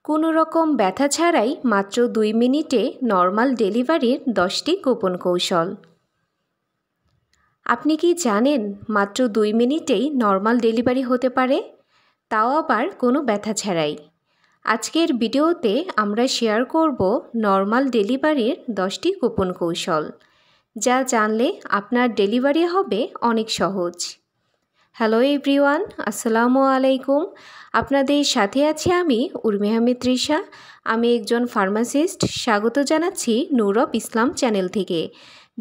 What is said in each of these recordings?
কোনো রকম ব্যথা ছাড়াই মাত্র 2 মিনিটে নর্মাল ডেলিভারির 10টি গোপন কৌশল। আপনি কি জানেন মাত্র 2 মিনিটেই নর্মাল ডেলিভারি হতে পারে, তাও আবার কোনো ব্যথা ছাড়াই। আজকের ভিডিওতে আমরা শেয়ার করব নর্মাল ডেলিভারির 10টি গোপন কৌশল, যা জানলে আপনার ডেলিভারি হবে অনেক সহজ। হ্যালো এভরিওয়ান, আসসালামু আলাইকুম। আপনাদের সাথে আছি আমি উর্মি আহমেদ তৃষা। আমি একজন ফার্মাসিস্ট। স্বাগত জানাচ্ছি নূর অফ ইসলাম চ্যানেল থেকে,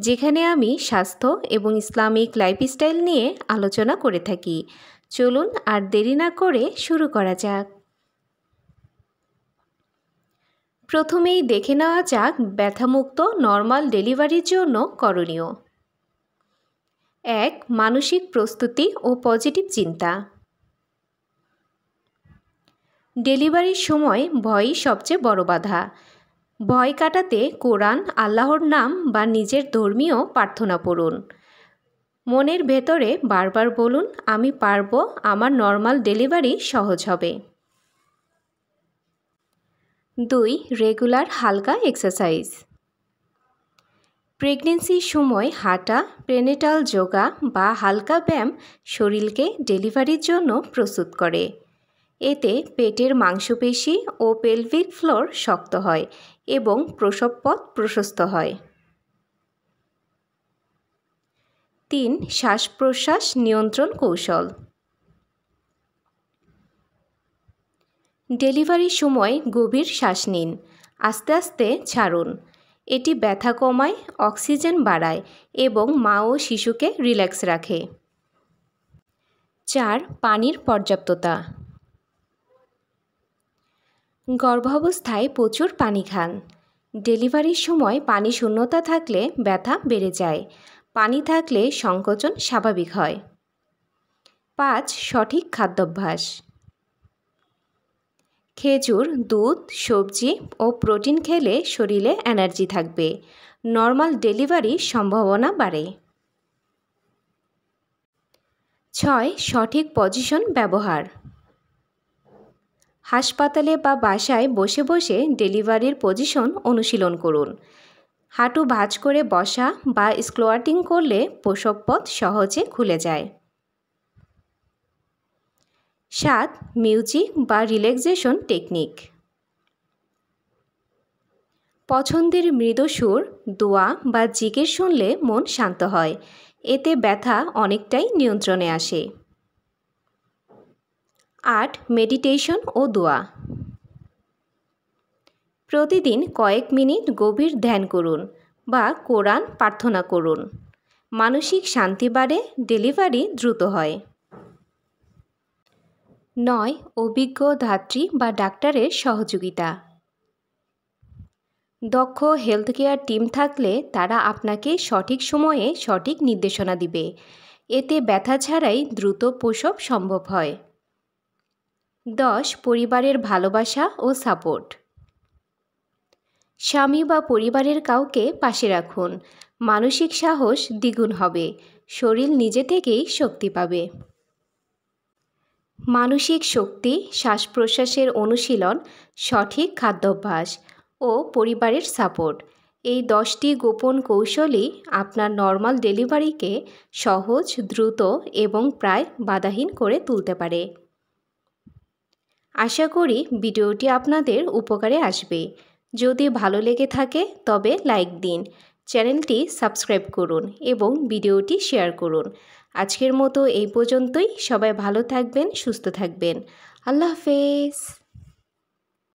যেখানে আমি স্বাস্থ্য এবং ইসলামিক লাইফস্টাইল নিয়ে আলোচনা করে থাকি। চলুন আর দেরি না করে শুরু করা যাক। প্রথমেই দেখে নেওয়া যাক ব্যথামুক্ত নর্মাল ডেলিভারির জন্য করণীয়। 1. মানসিক প্রস্তুতি ও পজিটিভ চিন্তা। ডেলিভারির সময় ভয়ই সবচেয়ে বড় বাধা। ভয় কাটাতে কোরআন, আল্লাহর নাম বা নিজের ধর্মীয় প্রার্থনা পড়ুন। মনের ভেতরে বারবার বলুন, আমি পারবো, আমার নর্মাল ডেলিভারি সহজ হবে। 2. রেগুলার হালকা এক্সারসাইজ। প্রেগনেন্সির সময় হাঁটা, প্রেনেটাল যোগা বা হালকা ব্যায়াম শরীরকে ডেলিভারির জন্য প্রস্তুত করে। এতে পেটের মাংসপেশি ও পেলভিক ফ্লোর শক্ত হয় এবং প্রসবপথ প্রশস্ত হয়। 3. শ্বাস প্রশ্বাস নিয়ন্ত্রণ কৌশল। ডেলিভারির সময় গভীর শ্বাস নিন, আস্তে আস্তে ছাড়ুন। এটি ব্যথা কমায়, অক্সিজেন বাড়ায় এবং মা ও শিশুকে রিল্যাক্স রাখে। 4. পানির পর্যাপ্ততা। গর্ভাবস্থায় প্রচুর পানি খান। ডেলিভারির সময় পানি শূন্যতা থাকলে ব্যথা বেড়ে যায়। পানি থাকলে সংকোচন স্বাভাবিক হয়। 5. সঠিক খাদ্যাভ্যাস। খেজুর, দুধ, সবজি ও প্রোটিন খেলে শরীরে এনার্জি থাকবে। নর্মাল ডেলিভারির সম্ভাবনা বাড়ে। 6. সঠিক পজিশন ব্যবহার। হাসপাতালে বা বাসায় বসে বসে ডেলিভারির পজিশন অনুশীলন করুন। হাঁটু ভাঁজ করে বসা বা স্কোয়াটিং করলে প্রসবপথ সহজে খুলে যায়। 7. মিউজিক বা রিল্যাক্সেশন টেকনিক। পছন্দের মৃদু সুর, দোয়া বা জিকির শুনলে মন শান্ত হয়। এতে ব্যথা অনেকটাই নিয়ন্ত্রণে আসে। 8. মেডিটেশন ও দোয়া। প্রতিদিন কয়েক মিনিট গভীর ধ্যান করুন বা কোরআন প্রার্থনা করুন। মানসিক শান্তি বাড়ে, ডেলিভারি দ্রুত হয়। 9. অভিজ্ঞ ধাত্রী বা ডাক্তারের সহযোগিতা। দক্ষ হেলথ কেয়ার টিম থাকলে তারা আপনাকে সঠিক সময়ে সঠিক নির্দেশনা দিবে। এতে ব্যথা ছাড়াই দ্রুত প্রসব সম্ভব হয়। 10. পরিবারের ভালোবাসা ও সাপোর্ট। স্বামী বা পরিবারের কাউকে পাশে রাখুন। মানসিক সাহস দ্বিগুণ হবে, শরীর নিজে থেকেই শক্তি পাবে। মানসিক শক্তি, শ্বাস প্রশ্বাসের অনুশীলন, সঠিক খাদ্যাভ্যাস ও পরিবারের সাপোর্ট, এই 10টি গোপন কৌশলই আপনার নর্মাল ডেলিভারিকে সহজ, দ্রুত এবং প্রায় বাধাহীন করে তুলতে পারে। আশা করি ভিডিওটি আপনাদের উপকারে আসবে। যদি ভালো লেগে থাকে তবে লাইক দিন, চ্যানেলটি সাবস্ক্রাইব করুন এবং ভিডিওটি শেয়ার করুন। আজকের মতো এই পর্যন্তই। সবাই ভালো থাকবেন, সুস্থ থাকবেন। আল্লাহ হাফেজ।